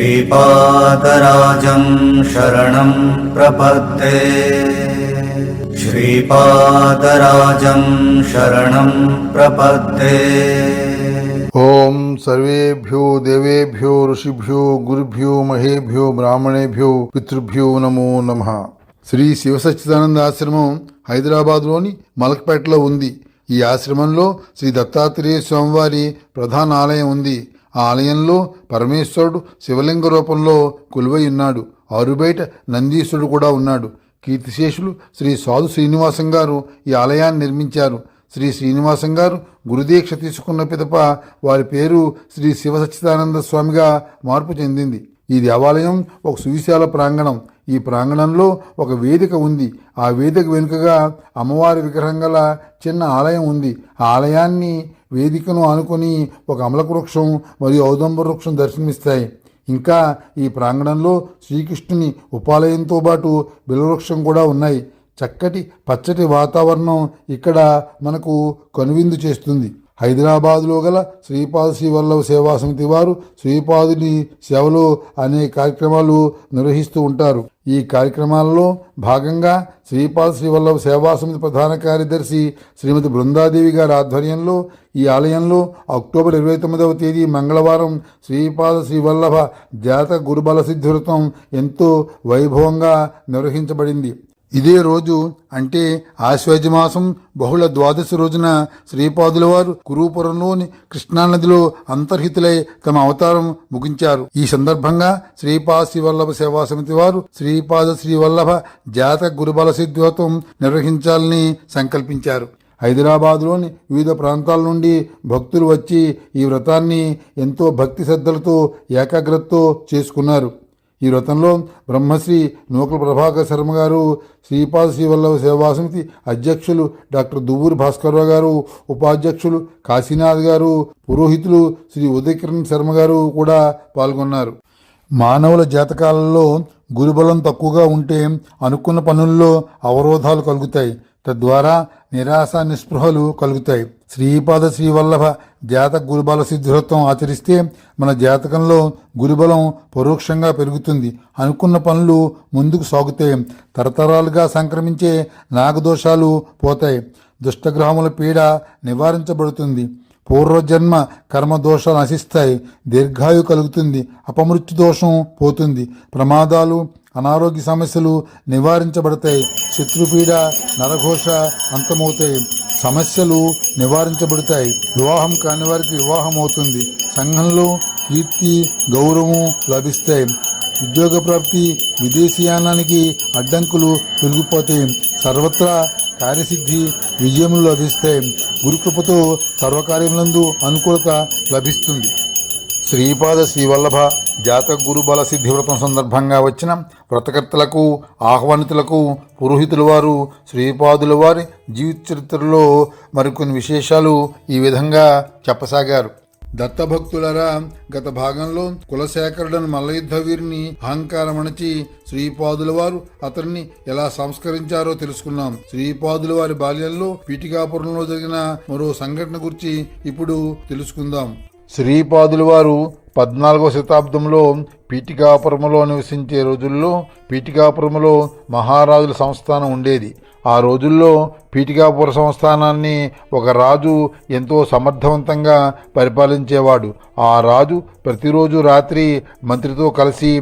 श्रीपादराजं शरणं प्रपद्ये। श्रीपादराजं शरणं प्रपद्ये। ओम सर्वेभ्यो देवेभ्यो ऋषिभ्यो गुरुभ्यो महेभ्यो ब्राह्मणेभ्यो पितृभ्यो नमो नमः। శ్రీ శివ సచ్చిదానంద ఆశ్రమం హైదరాబాద్లోని మలక్పేటలో ఉంది. ఈ ఆశ్రమంలో శ్రీ దత్తాత్రేయ స్వామివారి ప్రధాన ఆలయం ఉంది. ఆ ఆలయంలో పరమేశ్వరుడు శివలింగ రూపంలో కొలువై ఉన్నాడు. ఆరుబయట నందీశ్వరుడు కూడా ఉన్నాడు. కీర్తిశేషులు శ్రీ సాధు శ్రీనివాసం గారు ఈ ఆలయాన్ని నిర్మించారు. శ్రీ శ్రీనివాసం గారు గురుదీక్ష తీసుకున్న పిదప వారి పేరు శ్రీ శివ సచ్చిదానంద స్వామిగా మార్పు చెందింది. ఈ దేవాలయం ఒక సువిశాల ప్రాంగణం. ఈ ప్రాంగణంలో ఒక వేదిక ఉంది. ఆ వేదిక వెనుకగా అమ్మవారి విగ్రహం గల చిన్న ఆలయం ఉంది. ఆ ఆలయాన్ని వేదికను ఆనుకొని ఒక అమలక వృక్షం మరియు ఔదంబ వృక్షం దర్శనమిస్తాయి. ఇంకా ఈ ప్రాంగణంలో శ్రీకృష్ణుని ఉపాలయంతో పాటు బిల్వవృక్షం కూడా ఉన్నాయి. చక్కటి పచ్చటి వాతావరణం ఇక్కడ మనకు కనువిందు చేస్తుంది. హైదరాబాదులో గల శ్రీపాద శ్రీవల్లభ సేవా సమితి వారు శ్రీపాదుని సేవలో అనేక కార్యక్రమాలు నిర్వహిస్తూ ఉంటారు. ఈ కార్యక్రమాలలో భాగంగా శ్రీపాద శ్రీవల్లభ సేవా సమితి ప్రధాన కార్యదర్శి శ్రీమతి బృందాదేవి గారి ఆధ్వర్యంలో ఈ ఆలయంలో అక్టోబర్ 29వ తేదీ మంగళవారం శ్రీపాద శ్రీవల్లభ జాతక గురుబల సిద్ధి వ్రతం ఎంతో వైభవంగా నిర్వహించబడింది. ఇదే రోజు అంటే ఆశ్వయుజమాసం బహుళ ద్వాదశి రోజున శ్రీపాదుల వారు కురుపురంలోని కృష్ణానదిలో అంతర్హితులై తమ అవతారం ముగించారు. ఈ సందర్భంగా శ్రీపాద శ్రీవల్లభ సేవా సమితి వారు శ్రీపాద శ్రీవల్లభ జాతక గురుబల సిద్ధ్యోతం నిర్వహించాలని సంకల్పించారు. హైదరాబాద్లోని వివిధ ప్రాంతాల నుండి భక్తులు వచ్చి ఈ వ్రతాన్ని ఎంతో భక్తి శ్రద్ధలతో ఏకాగ్రతతో చేసుకున్నారు. ఈ వ్రతంలో బ్రహ్మశ్రీ నూకల ప్రభాకర్ శర్మ గారు, శ్రీపాద శ్రీవల్లభ సేవా సమితి అధ్యక్షులు డాక్టర్ దువ్వూరి భాస్కర్రావు గారు, ఉపాధ్యక్షులు కాశీనాథ్ గారు, పురోహితులు శ్రీ ఉదయకిరణ్ శర్మ గారు కూడా పాల్గొన్నారు. మానవుల జాతకాలలో గురుబలం తక్కువగా ఉంటే అనుకున్న పనుల్లో అవరోధాలు కలుగుతాయి. తద్వారా నిరాశ నిస్పృహలు కలుగుతాయి. శ్రీపాద శ్రీవల్లభ జాతక గురుబల సిద్ధివ్రతం ఆచరిస్తే మన జాతకంలో గురుబలం పరోక్షంగా పెరుగుతుంది. అనుకున్న పనులు ముందుకు సాగుతాయి. తరతరాలుగా సంక్రమించే నాగదోషాలు పోతాయి. దుష్టగ్రహముల పీడ నివారించబడుతుంది. పూర్వజన్మ కర్మ దోషాలు నశిస్తాయి. దీర్ఘాయు కలుగుతుంది. అపమృత్యు దోషం పోతుంది. ప్రమాదాలు అనారోగ్య సమస్యలు నివారించబడతాయి. శత్రుపీడ నరఘోష అంతమవుతాయి. సమస్యలు నివారించబడతాయి. వివాహం కాని వారికి వివాహం అవుతుంది. సంఘంలో కీర్తి గౌరవం లభిస్తాయి. ఉద్యోగ ప్రాప్తి, విదేశీయానానికి అడ్డంకులు తొలగిపోతాయి. సర్వత్రా కార్యసిద్ధి విజయములు లభిస్తాయి. గురుకృపతో సర్వకార్యములందు అనుకూలత లభిస్తుంది. శ్రీపాద శ్రీవల్లభ జాతక గురుబల సిద్ధి వ్రతం సందర్భంగా వచ్చిన వ్రతకర్తలకు, ఆహ్వానితులకు పురోహితుల వారు శ్రీపాదుల వారి జీవిత చరిత్రలో మరికొన్ని విశేషాలు ఈ విధంగా చెప్పసాగారు. దత్తభక్తులరా, గత భాగంలో కులశేఖరుడను మల్లయుద్ధ వీరిని అహంకారం అణచి శ్రీపాదుల వారు అతన్ని ఎలా సంస్కరించారో తెలుసుకున్నాం. శ్రీపాదుల వారి బాల్యంలో పీఠికాపురంలో జరిగిన మరో సంఘటన గురించి ఇప్పుడు తెలుసుకుందాం. శ్రీపాదుల వారు 14వ శతాబ్దంలో పీఠికాపురంలో నివసించే రోజుల్లో పీఠికాపురంలో మహారాజుల సంస్థానం ఉండేది. ఆ రోజుల్లో పీఠికాపుర సంస్థానాన్ని ఒక రాజు ఎంతో సమర్థవంతంగా పరిపాలించేవాడు. ఆ రాజు ప్రతిరోజు రాత్రి మంత్రితో కలిసి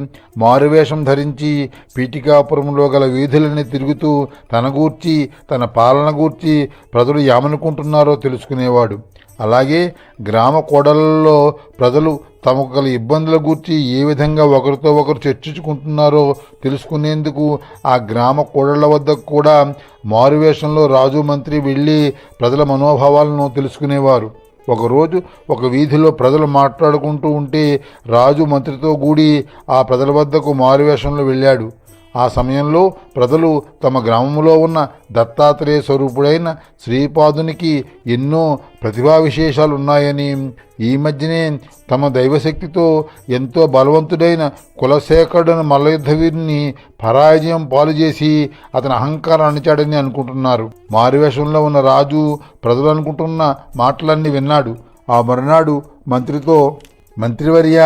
మారువేషం ధరించి పీఠికాపురంలో గల వీధులని తిరుగుతూ తన గూర్చి, తన పాలన గూర్చి ప్రజలు ఏమనుకుంటున్నారో తెలుసుకునేవాడు. అలాగే గ్రామ కోడళ్లలో ప్రజలు తమకు గల ఇబ్బందుల గూర్చి ఏ విధంగా ఒకరితో ఒకరు చర్చించుకుంటున్నారో తెలుసుకునేందుకు ఆ గ్రామ కోడళ్ల వద్దకు కూడా మారువేషంలో రాజు మంత్రి వెళ్ళి ప్రజల మనోభావాలను తెలుసుకునేవారు. ఒకరోజు ఒక వీధిలో ప్రజలు మాట్లాడుకుంటూ ఉంటే రాజు మంత్రితో కూడి ఆ ప్రజల వద్దకు మారువేషంలో వెళ్ళాడు. ఆ సమయంలో ప్రజలు తమ గ్రామంలో ఉన్న దత్తాత్రేయ స్వరూపుడైన శ్రీపాదునికి ఎన్నో ప్రతిభా విశేషాలు ఉన్నాయని, ఈ మధ్యనే తమ దైవశక్తితో ఎంతో బలవంతుడైన కులశేఖరుడైన మల్లయుద్ధ వీరిని పరాజయం పాలు చేసి అతని అహంకారం అణిచాడని అనుకుంటున్నారు. మారువేషంలో ఉన్న రాజు ప్రజలు అనుకుంటున్న మాటలన్నీ విన్నాడు. ఆ మరునాడు మంత్రితో, మంత్రివర్య,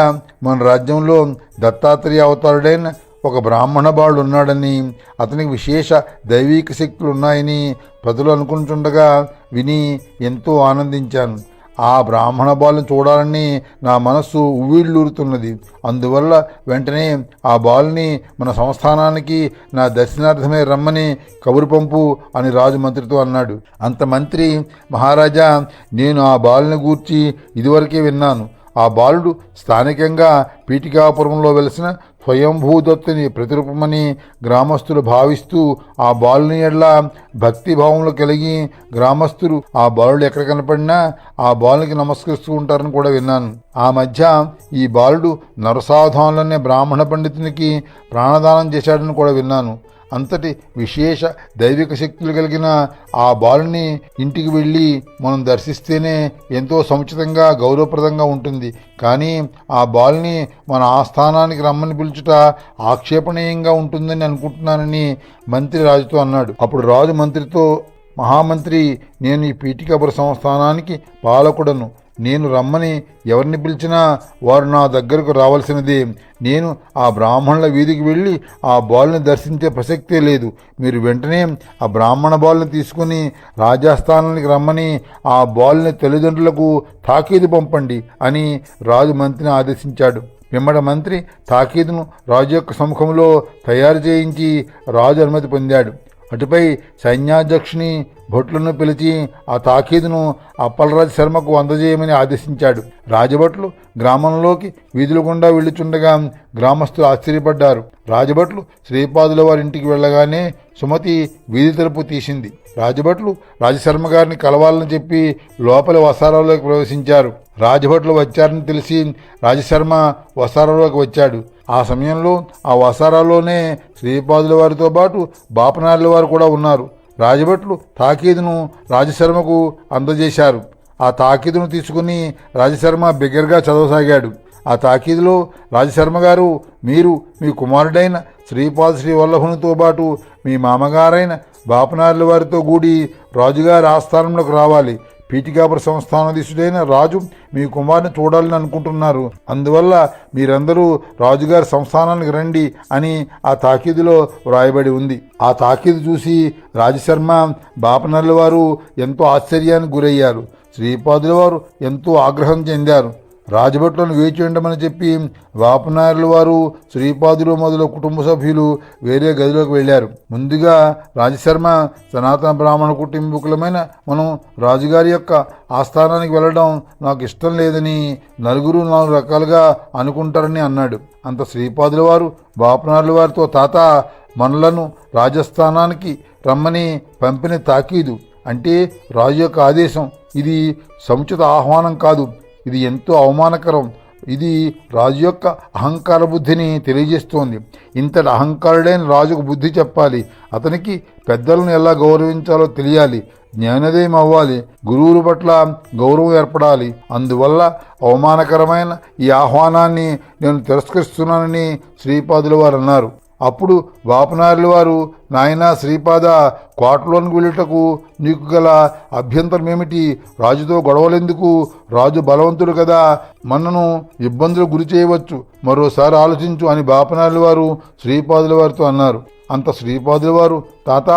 మన రాజ్యంలో దత్తాత్రేయ అవతారుడైన ఒక బ్రాహ్మణ బాలుడు ఉన్నాడని, అతనికి విశేష దైవీక శక్తులు ఉన్నాయని ప్రజలు అనుకుంటుండగా విని ఎంతో ఆనందించాను. ఆ బ్రాహ్మణ బాలుని చూడాలని నా మనస్సు ఉవ్విళ్ళూరుతున్నది. అందువల్ల వెంటనే ఆ బాలుని మన సంస్థానానికి నా దర్శనార్థమే రమ్మని కబురు పంపు అని రాజు మంత్రితో అన్నాడు. అంత మంత్రి, మహారాజా, నేను ఆ బాలుని గూర్చి ఇదివరకే విన్నాను. ఆ బాలుడు స్థానికంగా పీఠికాపురంలో వెలిసిన స్వయంభూదత్తుని ప్రతిరూపమని గ్రామస్తులు భావిస్తూ ఆ బాలుని ఎడ్ల భక్తిభావంలో కలిగి గ్రామస్తులు ఆ బాలుడు ఎక్కడ కనపడినా ఆ బాలునికి నమస్కరిస్తూ ఉంటారని కూడా విన్నాను. ఆ మధ్య ఈ బాలుడు నరసాధువులనే బ్రాహ్మణ పండితునికి ప్రాణదానం చేశాడని కూడా విన్నాను. అంతటి విశేష దైవిక శక్తులు కలిగిన ఆ బాలుని ఇంటికి వెళ్ళి మనం దర్శిస్తేనే ఎంతో సముచితంగా గౌరవప్రదంగా ఉంటుంది. కానీ ఆ బాలుని మన ఆస్థానానికి రమ్మని పిలుచుట ఆక్షేపణీయంగా ఉంటుందని అనుకుంటున్నానని మంత్రి రాజుతో అన్నాడు. అప్పుడు రాజు మంత్రితో, మహామంత్రి, నేను ఈ పీఠికాపుర సంస్థానానికి పాలకుడను. నేను రమ్మని ఎవరిని పిలిచినా వారు నా దగ్గరకు రావాల్సినదే. నేను ఆ బ్రాహ్మణుల వీధికి వెళ్ళి ఆ బాలుని దర్శించే ప్రసక్తే లేదు. మీరు వెంటనే ఆ బ్రాహ్మణ బాలుని తీసుకుని రాజస్థానానికి రమ్మని ఆ బాలుని తల్లిదండ్రులకు తాకీదు పంపండి అని రాజు మంత్రిని ఆదేశించాడు. పిమ్మట మంత్రి తాకీదును రాజు యొక్క సముఖంలో తయారు చేయించి రాజు అనుమతి పొందాడు. అటుపై సైన్యాధ్యక్షుని భటులను పిలిచి ఆ తాకీదును అప్పలరాజు శర్మకు అందజేయమని ఆదేశించాడు. రాజభట్లు గ్రామంలోకి వీధుల గుండా వెళ్ళుచుండగా గ్రామస్తులు ఆశ్చర్యపడ్డారు. రాజభట్లు శ్రీపాదుల వారి ఇంటికి వెళ్ళగానే సుమతి వీధి తలుపు తీసింది. రాజభట్లు రాజశర్మ గారిని కలవాలని చెప్పి లోపలి వసారాలోకి ప్రవేశించారు. రాజభట్లు వచ్చారని తెలిసి రాజశర్మ వసారాలోకి వచ్చాడు. ఆ సమయంలో ఆ వసారాలోనే శ్రీపాదుల వారితో పాటు బాపనార్ల వారు కూడా ఉన్నారు. రాజభట్లు తాకీదును రాజశర్మకు అందజేశారు. ఆ తాకీదును తీసుకుని రాజశర్మ బిగ్గరగా చదవసాగాడు. ఆ తాకీదులో రాజశర్మ గారు, మీరు మీ కుమారుడైన శ్రీపాద శ్రీవల్లభునితో పాటు మీ మామగారైన బాపనార్ల వారితో కూడి రాజుగారి ఆస్థానంలోకి రావాలి. పీఠికాపుర సంస్థానాధీశుడైన రాజు మీ కుమారుని చూడాలని అనుకుంటున్నారు. అందువల్ల మీరందరూ రాజుగారి సంస్థానానికి రండి అని ఆ తాకీదులో వ్రాయబడి ఉంది. ఆ తాకీదు చూసి రాజశర్మ, బాపనర్ల వారు ఎంతో ఆశ్చర్యానికి గురయ్యారు. శ్రీపాదుల వారు ఎంతో ఆగ్రహం చెందారు. రాజభట్లను వేచి ఉండమని చెప్పి బాపనార్ల వారు, శ్రీపాదులు మొదలు కుటుంబ సభ్యులు వేరే గదిలోకి వెళ్లారు. ముందుగా రాజశర్మ, సనాతన బ్రాహ్మణ కుటుంబీకులమైన మనం రాజుగారి యొక్క ఆస్థానానికి వెళ్ళడం నాకు ఇష్టం లేదని నలుగురు 4 రకాలుగా అనుకుంటారని అన్నాడు. అంత శ్రీపాదుల వారు బాపనార్ల వారితో, తాత, మనలను రాజస్థానానికి రమ్మని పంపిన తాకీదు అంటే రాజు యొక్క ఆదేశం. ఇది సముచిత ఆహ్వానం కాదు. ఇది ఎంతో అవమానకరం. ఇది రాజు యొక్క అహంకార బుద్ధిని తెలియజేస్తోంది. ఇంతటి అహంకారుడైన రాజుకు బుద్ధి చెప్పాలి. అతనికి పెద్దలను ఎలా గౌరవించాలో తెలియాలి. జ్ఞానోదయం అవ్వాలి. గురువుల పట్ల గౌరవం ఏర్పడాలి. అందువల్ల అవమానకరమైన ఈ ఆహ్వానాన్ని నేను తిరస్కరిస్తున్నానని శ్రీపాదుల వారు అన్నారు. అప్పుడు బాపనార్ల వారు, నాయనా శ్రీపాద, కోటలోనికి వెళ్ళుటకు నీకు గల అభ్యంతరం ఏమిటి? రాజుతో గొడవలెందుకు? రాజు బలవంతుడు కదా, మనను ఇబ్బందులు గురి చేయవచ్చు. మరోసారి ఆలోచించు అని బాపనార్ల వారు శ్రీపాదుల వారితో అన్నారు. అంత శ్రీపాదుల వారు, తాత,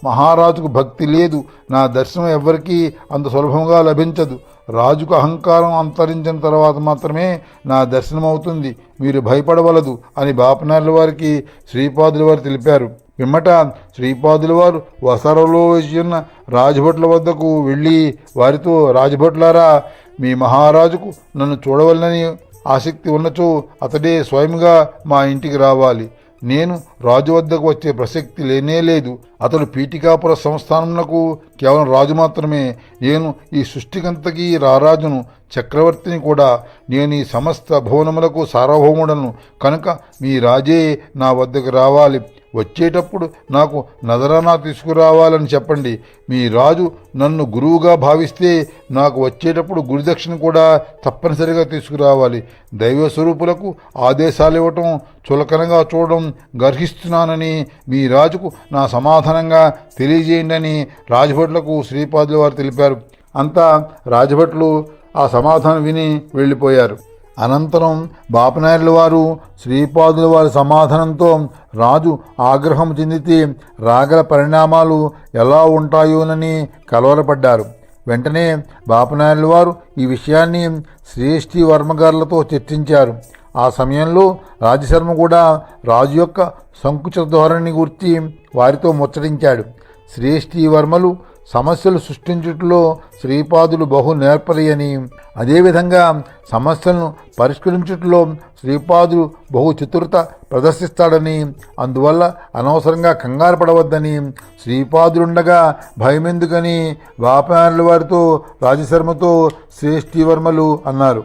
మహారాజుకు భక్తి లేదు. నా దర్శనం ఎవ్వరికీ అంత సులభంగా లభించదు. రాజుకు అహంకారం అంతరించిన తర్వాత మాత్రమే నా దర్శనం అవుతుంది. మీరు భయపడవలదు అని బాపనార్ల వారికి శ్రీపాదుల వారు తెలిపారు. పిమ్మట శ్రీపాదుల వారు వసారాలో వేచి ఉన్న రాజభట్ల వద్దకు వెళ్ళి వారితో, రాజభట్లారా, మీ మహారాజుకు నన్ను చూడవలనని ఆసక్తి ఉన్నచో అతడే స్వయంగా మా ఇంటికి రావాలి. నేను రాజు వద్దకు వచ్చే ప్రసక్తి లేనేలేదు. అతడు పీఠికాపుర సంస్థానమునకు కేవలం రాజు మాత్రమే. నేను ఈ సృష్టికంతకీ రారాజును, చక్రవర్తిని కూడా. నేను ఈ సమస్త భువనములకు సార్వభౌముడను. కనుక మీ రాజే నా వద్దకు రావాలి. వచ్చేటప్పుడు నాకు నజరానా తీసుకురావాలని చెప్పండి. మీ రాజు నన్ను గురువుగా భావిస్తే నాకు వచ్చేటప్పుడు గురుదక్షిణ కూడా తప్పనిసరిగా తీసుకురావాలి. దైవ స్వరూపులకు ఆదేశాలు ఇవ్వటం చులకనగా చూడడం గర్హిస్తున్నానని మీ రాజుకు నా సమాధానంగా తెలియజేయండి అని రాజభట్లకు శ్రీపాదుల వారు తెలిపారు. అంతా రాజభట్లు ఆ సమాధానం విని వెళ్ళిపోయారు. అనంతరం బాపనాయుడుల వారు శ్రీపాదుల వారి సమాధానంతో రాజు ఆగ్రహం చెందితే రాగల పరిణామాలు ఎలా ఉంటాయోనని కలవరపడ్డారు. వెంటనే బాపనాయుడుల వారు ఈ విషయాన్ని శ్రేష్ఠి వర్మగారులతో చర్చించారు. ఆ సమయంలో రాజశర్మ కూడా రాజు యొక్క సంకుచిత ధోరణిని గురించి వారితో ముచ్చటించాడు. శ్రేష్ఠి వర్మలు సమస్యలు సృష్టించుటలో శ్రీపాదులు బహు నేర్పరి అని, అదేవిధంగా సమస్యలను పరిష్కరించుటలో శ్రీపాదులు బహు చతురత ప్రదర్శిస్తాడని, అందువల్ల అనవసరంగా కంగారు పడవద్దని, శ్రీపాదులుండగా భయమెందుకని బాపనాయుడుల వారితో రాజశర్మతో శ్రేష్ఠివర్మలు అన్నారు.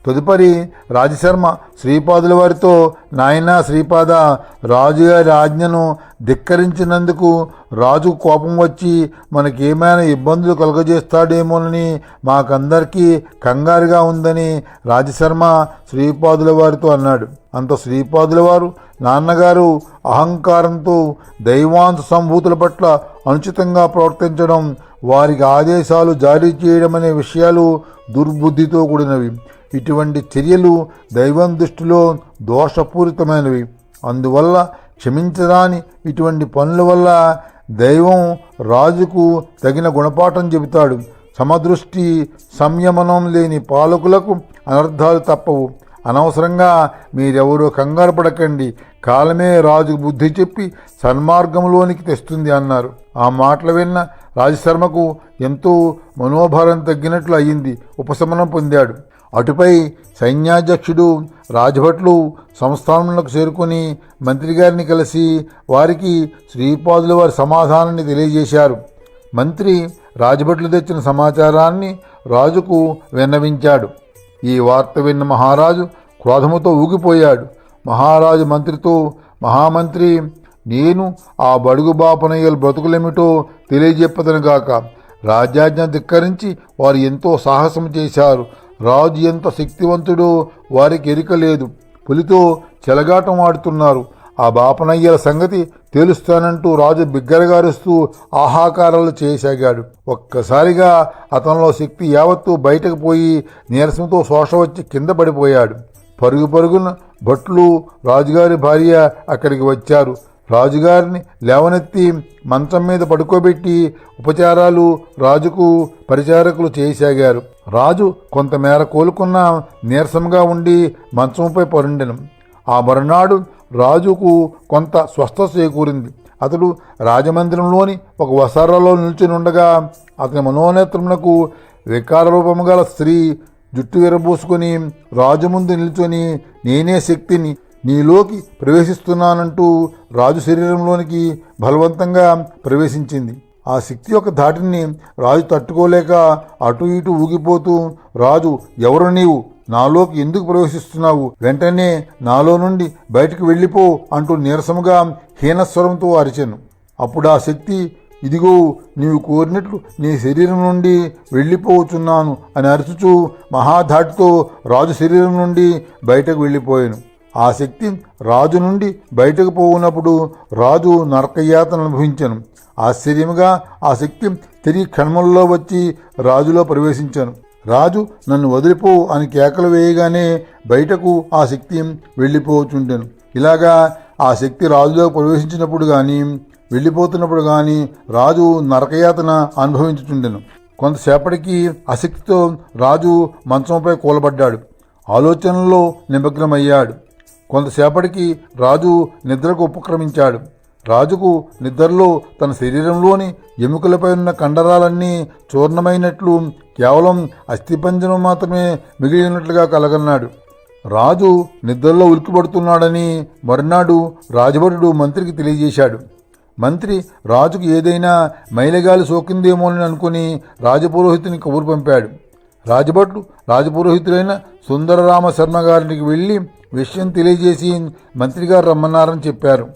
తదుపరి రాజశర్మ శ్రీపాదుల వారితో, నాయనా శ్రీపాద, రాజుగారి ఆజ్ఞను ధిక్కరించినందుకు రాజుకు కోపం వచ్చి మనకేమైనా ఇబ్బందులు కలుగజేస్తాడేమోనని మాకందరికీ కంగారుగా ఉందని రాజశర్మ శ్రీపాదుల వారితో అన్నాడు. అంత శ్రీపాదుల వారు, నాన్నగారు అహంకారంతో దైవాంశ సంభూతుల పట్ల అనుచితంగా ప్రవర్తించడం, వారికి ఆదేశాలు జారీ చేయడం అనే విషయాలు దుర్బుద్ధితో కూడినవి. ఇటువంటి చర్యలు దైవం దృష్టిలో దోషపూరితమైనవి. అందువల్ల క్షమించరాని ఇటువంటి పనుల వల్ల దైవం రాజుకు తగిన గుణపాఠం చెబుతాడు. సమదృష్టి సంయమనం లేని పాలకులకు అనర్థాలు తప్పవు. అనవసరంగా మీరెవరూ కంగారు పడకండి, కాలమే రాజుకు బుద్ధి చెప్పి సన్మార్గంలోనికి తెస్తుంది అన్నారు. ఆ మాటలు విన్న రాజశర్మకు ఎంతో మనోభారం తగ్గినట్లు అయ్యింది. ఉపశమనం పొందాడు. అటుపై సైన్యాధ్యక్షుడు రాజభట్లు సంస్థానంలోకి చేరుకుని మంత్రి గారిని కలిసి వారికి శ్రీపాదుల వారి సమాధానాన్ని తెలియజేశారు. మంత్రి రాజభట్లు తెచ్చిన సమాచారాన్ని రాజుకు విన్నవించాడు. ఈ వార్త విన్న మహారాజు క్రోధముతో ఊగిపోయాడు. మహారాజు మంత్రితో, మహామంత్రి, నేను ఆ బడుగు బాపనయ్యల బ్రతుకులేమిటో తెలియజెప్పదనుగాక. రాజ్యాజ్ఞ ధిక్కరించి వారు ఎంతో సాహసం చేశారు. రాజు ఎంత శక్తివంతుడో వారికి ఎరుక లేదు. పులితో చెలగాటం ఆడుతున్నారు. ఆ బాపనయ్యల సంగతి తేలుస్తానంటూ రాజు బిగ్గరగారుస్తూ ఆహాకారాలు చేయసాగాడు. ఒక్కసారిగా అతనిలో శక్తి యావత్తూ బయటకు పోయి నీరసంతో శోష వచ్చి కింద పడిపోయాడు. పరుగు పరుగున భట్లు రాజుగారి భార్య అక్కడికి వచ్చారు. రాజుగారిని లేవనెత్తి మంచం మీద పడుకోబెట్టి ఉపచారాలు రాజుకు పరిచారకులు చేయసాగారు. రాజు కొంతమేర కోలుకున్న నీరసంగా ఉండి మంచంపై పరుండెను. ఆ మరునాడు రాజుకు కొంత స్వస్థత చేకూరింది. అతడు రాజమందిరంలోని ఒక వసారాలో నిల్చుని ఉండగా అతని మనోనేత్రమునకు వికార రూపము గల స్త్రీ జుట్టు విరబోసుకొని రాజు ముందు నిల్చొని, నేనే శక్తిని, నీలోకి ప్రవేశిస్తున్నానంటూ రాజు శరీరంలోనికి బలవంతంగా ప్రవేశించింది. ఆ శక్తి యొక్క ధాటిని రాజు తట్టుకోలేక అటు ఇటు ఊగిపోతూ, రాజు, ఎవరు నీవు? నాలోకి ఎందుకు ప్రవేశిస్తున్నావు? వెంటనే నాలో నుండి బయటకు వెళ్ళిపో అంటూ నీరసముగా హీనస్వరంతో అరిచెను. అప్పుడు ఆ శక్తి, ఇదిగో నీవు కోరినట్లు నీ శరీరం నుండి వెళ్ళిపోతున్నాను అని అరుచుచూ మహాధాటితో రాజు శరీరం నుండి బయటకు వెళ్ళిపోయాను. ఆ శక్తి రాజు నుండి బయటకు పోవునప్పుడు రాజు నరకయాతన అనుభవించాను. ఆశ్చర్యముగా ఆ శక్తి తిరిగి క్షణములలో వచ్చి రాజులో ప్రవేశించాను. రాజు నన్ను వదిలిపో అని కేకలు వేయగానే బయటకు ఆ శక్తి వెళ్ళిపోతుండెను. ఇలాగా ఆ శక్తి రాజులో ప్రవేశించినప్పుడు కానీ వెళ్ళిపోతున్నప్పుడు కానీ రాజు నరకయాతన అనుభవించుచుండెను. కొంతసేపటికి అశక్తితో రాజు మంచంపై కూలబడ్డాడు. ఆలోచనలో నిమగ్నమయ్యాడు. కొంతసేపటికి రాజు నిద్రకు ఉపక్రమించాడు. రాజుకు నిద్రలో తన శరీరంలోని ఎముకలపై ఉన్న కండరాలన్నీ చూర్ణమైనట్లు కేవలం అస్థిపంజరం మాత్రమే మిగిలినట్లుగా కలగన్నాడు. రాజు నిద్రలో ఉలిక్కిపడుతున్నాడని మరునాడు రాజభటుడు మంత్రికి తెలియజేశాడు. మంత్రి రాజుకు ఏదైనా మైలగాలి సోకిందేమోనని అనుకుని రాజపురోహితుని కబురు పంపాడు. రాజభట్లు రాజపురోహితుడైన సుందరరామ శర్మ గారికి వెళ్ళి విషయం తెలియజేసి మంత్రిగారు రమ్మన్నారని చెప్పారు.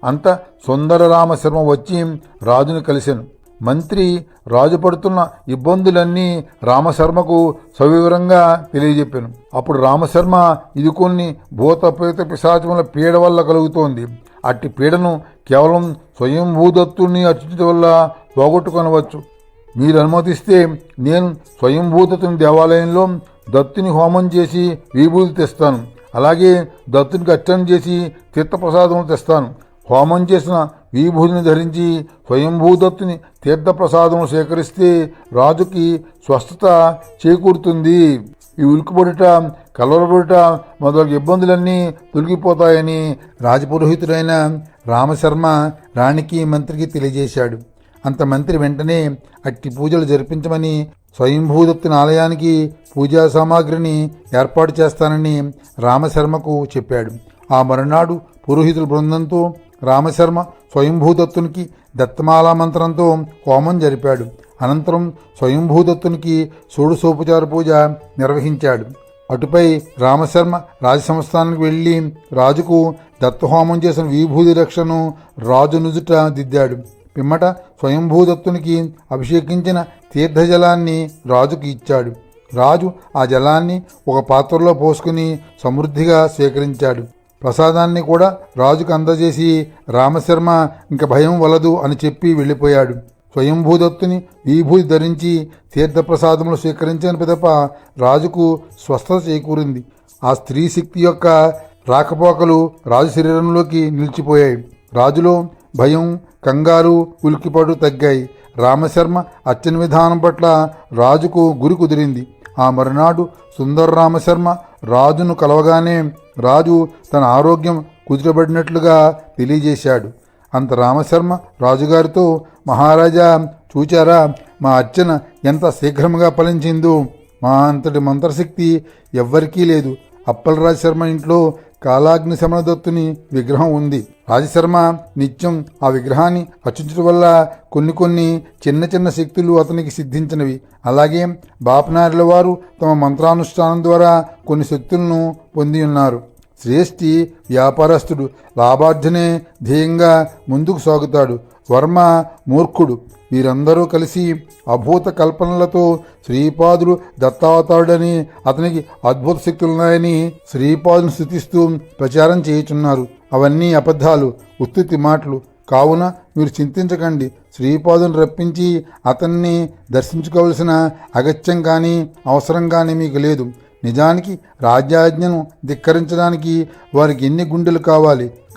అంత సుందరరామ శర్మ వచ్చి రాజును కలిశాను. మంత్రి రాజు పడుతున్న ఇబ్బందులన్నీ రామశర్మకు సవివరంగా తెలియజెప్పాను. అప్పుడు రామశర్మ, ఇది కొన్ని భూత ప్రేత పిశాచముల పీడ వల్ల కలుగుతోంది. అట్టి పీడను కేవలం స్వయంభూదత్తుని అర్చించడం వల్ల పోగొట్టుకొనవచ్చు. మీరు అనుమతిస్తే నేను స్వయంభూదత్తుని దేవాలయంలో దత్తుని హోమం చేసి విభూతి తెస్తాను. అలాగే దత్తునికి అర్చన చేసి తీర్థప్రసాదం తెస్తాను. హోమం చేసిన విభూతిని ధరించి స్వయంభూదత్తుని తీర్థప్రసాదం సేకరిస్తే రాజుకి స్వస్థత చేకూరుతుంది. ఈ ఉలికిపొడుట, కలవరపొడుట మొదలగు ఇబ్బందులన్నీ తొలగిపోతాయని రాజపురోహితుడైన రామశర్మ రాణికి, మంత్రికి తెలియజేశాడు. అంత మంత్రి వెంటనే అట్టి పూజలు జరిపించమని స్వయంభూదత్తుని ఆలయానికి పూజా సామాగ్రిని ఏర్పాటు చేస్తానని రామశర్మకు చెప్పాడు. ఆ మరునాడు పురోహితుల బృందంతో రామశర్మ స్వయంభూదత్తునికి దత్తమాలా మంత్రంతో హోమం జరిపాడు. అనంతరం స్వయంభూదత్తునికి షోడశోపచార పూజ నిర్వహించాడు. అటుపై రామశర్మ రాజసంస్థానానికి వెళ్లి రాజుకు దత్తహోమం చేసిన విభూతి రక్షను రాజు నుదుట దిద్దాడు. పిమ్మట స్వయంభూదత్తునికి అభిషేకించిన తీర్థజలాన్ని రాజుకు ఇచ్చాడు. రాజు ఆ జలాన్ని ఒక పాత్రలో పోసుకుని సమృద్ధిగా స్వీకరించాడు. ప్రసాదాన్ని కూడా రాజుకు అందజేసి రామశర్మ ఇంక భయం వలదు అని చెప్పి వెళ్ళిపోయాడు. స్వయంభూదత్తుని విభూతి ధరించి తీర్థప్రసాదములు స్వీకరించిన పిదప రాజుకు స్వస్థత చేకూరింది. ఆ స్త్రీ శక్తి యొక్క రాకపోకలు రాజు శరీరంలోకి నిలిచిపోయాయి. రాజులో భయం, కంగారు, ఉలికిపడు తగ్గాయి. రామశర్మ అర్చన విధానం పట్ల రాజుకు గురి కుదిరింది. ఆ మరునాడు సుందర రామశర్మ రాజును కలవగానే రాజు తన ఆరోగ్యం కుదిరబడినట్లుగా తెలియజేశాడు. అంత రామశర్మ రాజుగారితో, మహారాజా, చూచారా, మా అర్చన ఎంత శీఘ్రంగా ఫలించిందో. మా అంతటి మంత్రశక్తి ఎవ్వరికీ లేదు. అప్పలరాజ శర్మ ఇంట్లో కాలాగ్ని శమనదత్తుని విగ్రహం ఉంది. రాజశర్మ నిత్యం ఆ విగ్రహాన్ని అర్చించడం వల్ల కొన్ని చిన్న చిన్న శక్తులు అతనికి సిద్ధించినవి. అలాగే బాపనారుల వారు తమ మంత్రానుష్ఠానం ద్వారా కొన్ని శక్తులను పొంది ఉన్నారు. శ్రేష్ఠి వ్యాపారస్తుడు లాభార్జనే ధ్యేయంగా ముందుకు సాగుతాడు. వర్మ మూర్ఖుడు. వీరందరూ కలిసి అభూత కల్పనలతో శ్రీపాదుడు దత్తావతారుడని, అతనికి అద్భుత శక్తులున్నాయని శ్రీపాదుని స్తుతిస్తూ ప్రచారం చేయుచున్నారు. అవన్నీ అబద్ధాలు, ఉత్తుతి మాటలు. కావున మీరు చింతించకండి. శ్రీపాదుని రప్పించి అతన్ని దర్శించుకోవలసిన అగత్యం కానీ అవసరం కానీ మీకు లేదు. నిజానికి రాజ్యాజ్ఞను ధిక్కరించడానికి వారికి ఎన్ని గుండెలు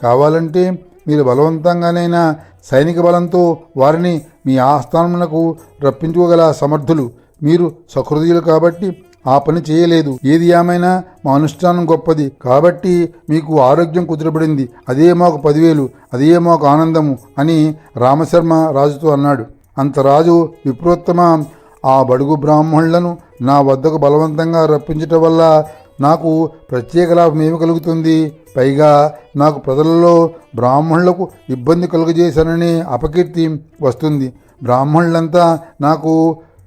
కావాలంటే మీరు బలవంతంగానైనా సైనిక బలంతో వారిని మీ ఆస్థానమునకు రప్పించుకోగల సమర్థులు. మీరు సహృదయులు కాబట్టి ఆ పని చేయలేదు. ఏది ఏమైనా మా అనుష్ఠానం గొప్పది కాబట్టి మీకు ఆరోగ్యం కుదిరబడింది. అదే మాకు 10,000, అదే మాకు ఆనందము అని రామశర్మ రాజుతో అన్నాడు. అంత రాజు, విప్రోత్తమ, ఆ బడుగు బ్రాహ్మణులను నా వద్దకు బలవంతంగా రప్పించటం వల్ల నాకు ప్రత్యేక లాభం ఏమి కలుగుతుంది? పైగా నాకు ప్రజలలో బ్రాహ్మణులకు ఇబ్బంది కలుగజేశానని అపకీర్తి వస్తుంది. బ్రాహ్మణులంతా నాకు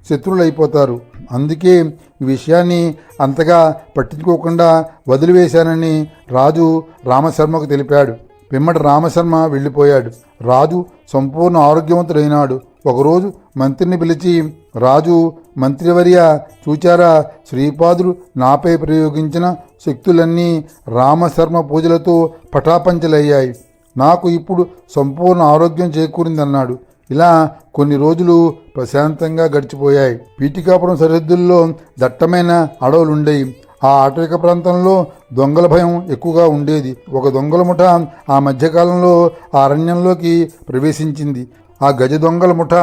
శత్రువులైపోతారు. అందుకే ఈ విషయాన్ని అంతగా పట్టించుకోకుండా వదిలివేశానని రాజు రామశర్మకు తెలిపాడు. పిమ్మట రామశర్మ వెళ్ళిపోయాడు. రాజు సంపూర్ణ ఆరోగ్యవంతుడైనాడు. ఒకరోజు మంత్రిని పిలిచి, రాజు, మంత్రివర్య, చూచారా, శ్రీపాదుడు నాపై ప్రయోగించిన శక్తులన్నీ రామశర్మ పూజలతో పటాపంచలయ్యాయి. నాకు ఇప్పుడు సంపూర్ణ ఆరోగ్యం చేకూరిందన్నాడు. ఇలా కొన్ని రోజులు ప్రశాంతంగా గడిచిపోయాయి. పీఠికాపురం సరిహద్దుల్లో దట్టమైన అడవులుండేవి. ఆ అటవిక ప్రాంతంలో దొంగల భయం ఎక్కువగా ఉండేది. ఒక దొంగల ముఠ ఆ మధ్యకాలంలో ఆ అరణ్యంలోకి ప్రవేశించింది. ఆ గజ దొంగల ముఠ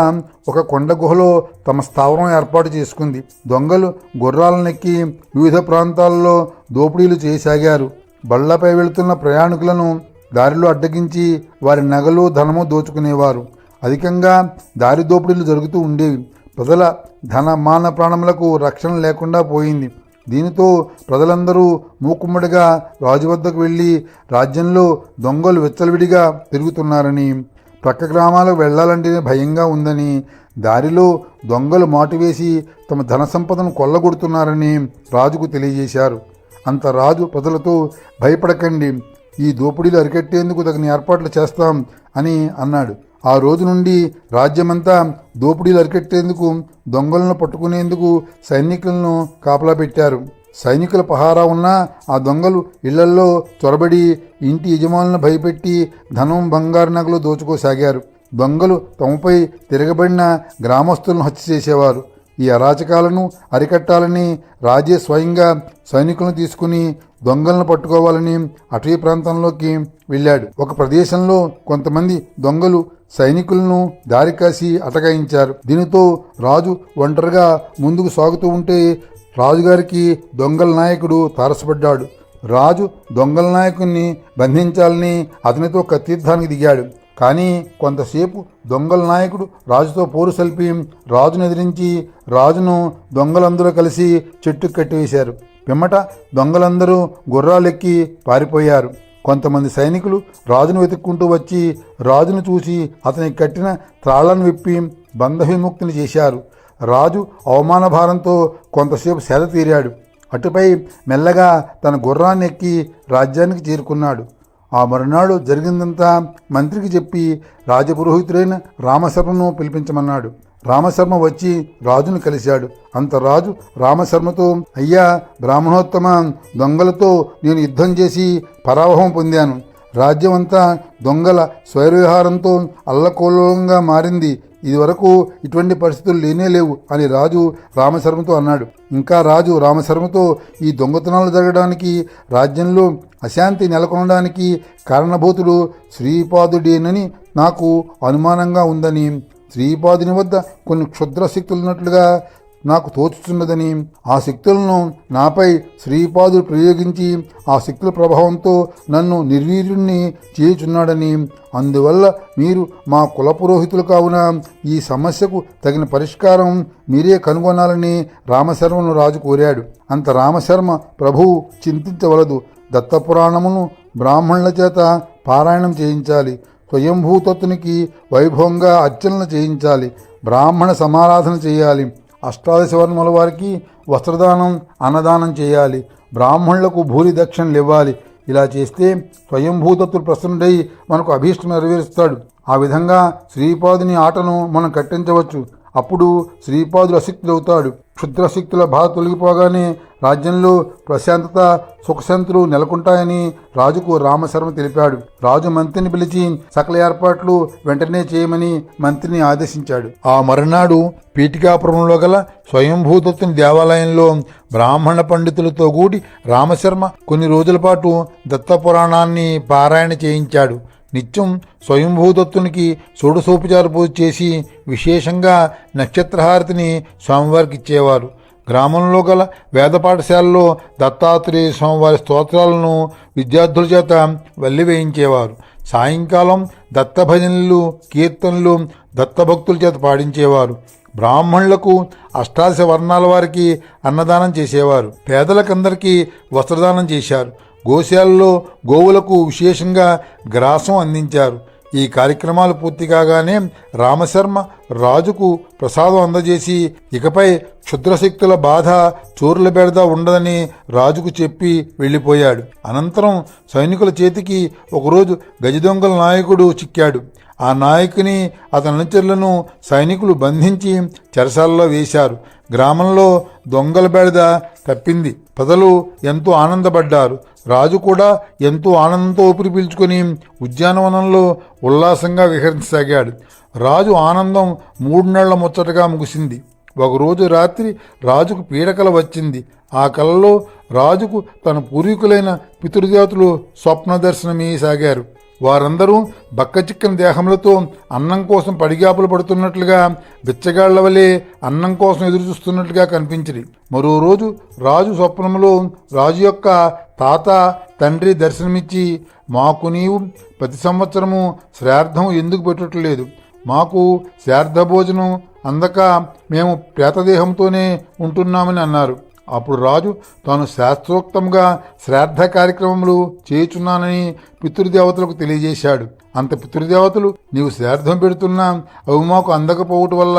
ఒక కొండ గుహలో తమ స్థావరం ఏర్పాటు చేసుకుంది. దొంగలు గుర్రాలనెక్కి వివిధ ప్రాంతాల్లో దోపిడీలు చేయసాగారు. బళ్లపై వెళుతున్న ప్రయాణికులను దారిలో అడ్డగించి వారి నగలు, ధనము దోచుకునేవారు. అధికంగా దారి దోపిడీలు జరుగుతూ ఉండేవి. ప్రజల ధన, మాన, ప్రాణములకు రక్షణ లేకుండా పోయింది. దీనితో ప్రజలందరూ మూకుమ్మడిగా రాజు వద్దకు వెళ్ళి రాజ్యంలో దొంగలు విచ్చలవిడిగా తిరుగుతున్నారని, ప్రక్క గ్రామాలకు వెళ్లాలంటేనే భయంగా ఉందని, దారిలో దొంగలు మాటువేసి తమ ధన సంపదను కొల్లగొడుతున్నారని రాజుకు తెలియజేశారు. అంత రాజు ప్రజలతో, భయపడకండి, ఈ దోపిడీలు అరికట్టేందుకు తగిన ఏర్పాట్లు చేస్తాం అని అన్నాడు. ఆ రోజు నుండి రాజ్యమంతా దోపిడీలు అరికట్టేందుకు, దొంగలను పట్టుకునేందుకు సైనికులను కాపలా పెట్టారు. సైనికుల పహారా ఉన్నా ఆ దొంగలు ఇళ్లల్లో చొరబడి ఇంటి యజమానులను భయపెట్టి ధనం, బంగారు నగలు దోచుకోసాగారు. దొంగలు తమపై తిరగబడిన గ్రామస్తులను హత్య చేసేవారు. ఈ అరాచకాలను అరికట్టాలని రాజే స్వయంగా సైనికులను తీసుకుని దొంగలను పట్టుకోవాలని అటవీ ప్రాంతంలోకి వెళ్ళాడు. ఒక ప్రదేశంలో కొంతమంది దొంగలు సైనికులను దారి కాసి అటకాయించారు. దీనితో రాజు ఒంటరిగా ముందుకు సాగుతూ ఉంటే రాజుగారికి దొంగల నాయకుడు తారసపడ్డాడు. రాజు దొంగల నాయకుడిని బంధించాలని అతనితో కత్తియుద్ధానికి దిగాడు. కానీ కొంతసేపు దొంగల నాయకుడు రాజుతో పోరు సల్పి రాజును ఎదిరించి రాజును దొంగలందరూ కలిసి చెట్టుకు కట్టివేశారు. పిమ్మట దొంగలందరూ గుర్రాలెక్కి పారిపోయారు. కొంతమంది సైనికులు రాజును వెతుక్కుంటూ వచ్చి రాజును చూసి అతనికి కట్టిన త్రాళ్లను విప్పి బంధవిముక్తిని చేశారు. రాజు అవమాన భారంతో కొంతసేపు సేద తీరాడు. అటుపై మెల్లగా తన గుర్రాన్ని ఎక్కి రాజ్యానికి చేరుకున్నాడు. ఆ మరునాడు జరిగిందంతా మంత్రికి చెప్పి రాజపురోహితుడైన రామశర్మను పిలిపించమన్నాడు. రామశర్మ వచ్చి రాజును కలిశాడు. అంత రాజు రామశర్మతో, అయ్యా బ్రాహ్మణోత్తమ, దొంగలతో నేను యుద్ధం చేసి పరాభవం పొందాను. రాజ్యం అంతా దొంగల స్వైర్విహారంతో అల్లకోలంగా మారింది. ఇదివరకు ఇటువంటి పరిస్థితులు లేనేలేవు అని రాజు రామశర్మతో అన్నాడు. ఇంకా రాజు రామశర్మతో, ఈ దొంగతనాలు జరగడానికి, రాజ్యంలో అశాంతి నెలకొనడానికి కారణభూతుడు శ్రీపాదుడేనని నాకు అనుమానంగా ఉందని, శ్రీపాదుని వద్ద కొన్ని క్షుద్ర శక్తులున్నట్లుగా నాకు తోచుతున్నదని, ఆ శక్తులను నాపై శ్రీపాదుడు ప్రయోగించి ఆ శక్తుల ప్రభావంతో నన్ను నిర్వీర్యుణ్ణి చేయుచున్నాడని, అందువల్ల మీరు మా కులపురోహితులు కావున ఈ సమస్యకు తగిన పరిష్కారం మీరే కనుగొనాలని రామశర్మను రాజు కోరాడు. అంత రామశర్మ, ప్రభువు చింతించవలదు, దత్తపురాణమును బ్రాహ్మణుల చేత పారాయణం చేయించాలి, స్వయంభూతత్తునికి వైభవంగా అర్చనలు చేయించాలి, బ్రాహ్మణ సమారాధన చేయాలి, అష్టాదశ వర్ణముల వారికి వస్త్రదానం అన్నదానం చేయాలి, బ్రాహ్మణులకు భూరి దక్షిణలు ఇవ్వాలి. ఇలా చేస్తే స్వయంభూతత్తుడు ప్రసన్నుడై మనకు అభీష్టం నెరవేరుస్తాడు. ఆ విధంగా శ్రీపాదుని ఆటను మనం కట్టించవచ్చు. అప్పుడు శ్రీపాదుడు అశక్తుడవుతాడు. క్షుద్రశక్తుల బాధ తొలగిపోగానే రాజ్యంలో ప్రశాంతత, సుఖశాంతులు నెలకొంటాయని రాజుకు రామశర్మ తెలిపాడు. రాజు మంత్రిని పిలిచి సకల ఏర్పాట్లు వెంటనే చేయమని మంత్రిని ఆదేశించాడు. ఆ మరునాడు పీఠికాపురంలో గల స్వయంభూతత్తుని దేవాలయంలో బ్రాహ్మణ పండితులతో కూడి రామశర్మ కొన్ని రోజుల పాటు దత్తపురాణాన్ని పారాయణ చేయించాడు. నిత్యం స్వయంభూదత్తునికి షోడశోపచార పూజ చేసి విశేషంగా నక్షత్రహారతిని స్వామివారికి ఇచ్చేవారు. గ్రామంలో గల వేద పాఠశాలలో దత్తాత్రేయ స్వామివారి స్తోత్రాలను విద్యార్థుల చేత వల్లివేయించేవారు. సాయంకాలం దత్తభజనలు, కీర్తనలు దత్తభక్తుల చేత పాడించేవారు. బ్రాహ్మణులకు అష్టాదశ వర్ణాల వారికి అన్నదానం చేసేవారు. పేదలకందరికీ వస్త్రదానం చేశారు. గోశాలలో గోవులకు విశేషంగా గ్రాసం అందించారు. ఈ కార్యక్రమాలు పూర్తి కాగానే రామశర్మ రాజుకు ప్రసాదం అందజేసి ఇకపై క్షుద్రశక్తుల బాధ, చోరుల బెడద ఉండదని రాజుకు చెప్పి వెళ్ళిపోయాడు. అనంతరం సైనికుల చేతికి ఒకరోజు గజదొంగల నాయకుడు చిక్కాడు. ఆ నాయకుని, అతని అనుచరులను సైనికులు బంధించి చెరసాలలో వేశారు. గ్రామంలో దొంగల బెడద తప్పింది. ప్రజలు ఎంతో ఆనందపడ్డారు. రాజు కూడా ఎంతో ఆనందంతో ఊపిరి పీల్చుకొని ఉద్యానవనంలో ఉల్లాసంగా విహరించసాగాడు. రాజు ఆనందం 3 నెలల ముచ్చటగా ముగిసింది. ఒకరోజు రాత్రి రాజుకు పీడకల వచ్చింది. ఆ కలలో రాజుకు తన పూర్వీకులైన పితృదేవతలు స్వప్న దర్శనమీయసాగారు. వారందరూ బక్కచిక్కని దేహములతో అన్నం కోసం పడిగాపులు పడుతున్నట్లుగా, బిచ్చగాళ్ల వలె అన్నం కోసం ఎదురుచూస్తున్నట్లుగా కనిపించింది. మరో రోజు రాజు స్వప్నంలో రాజు యొక్క తాత, తండ్రి దర్శనమిచ్చి, మాకు నీవు ప్రతి సంవత్సరము శ్రాద్ధం ఎందుకు పెట్టట్లేదు? మాకు శ్రాద్ధ భోజనం అందక మేము ప్రేతదేహంతోనే ఉంటున్నామని అన్నారు. అప్పుడు రాజు తాను శాస్త్రోక్తంగా శ్రాద్ధ కార్యక్రమములు చేయుచున్నానని పితృదేవతలకు తెలియజేశాడు. అంత పితృదేవతలు, నీవు శ్రాద్ధం పెడుతున్నా అవి మాకు అందకపోవటం వల్ల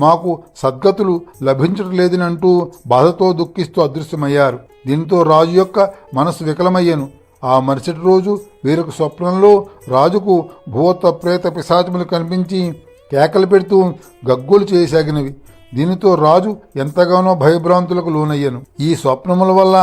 మాకు సద్గతులు లభించటం లేదని అంటూ బాధతో దుఃఖిస్తూ అదృశ్యమయ్యారు. దీంతో రాజు యొక్క మనసు వికలమయ్యను. ఆ మరుసటి రోజు వేరొక స్వప్నంలో రాజుకు భూత ప్రేత పిశాచములు కనిపించి కేకలు పెడుతూ గగ్గోలు చేయసాగినవి. దీనితో రాజు ఎంతగానో భయభ్రాంతులకు లోనయ్యను. ఈ స్వప్నముల వల్ల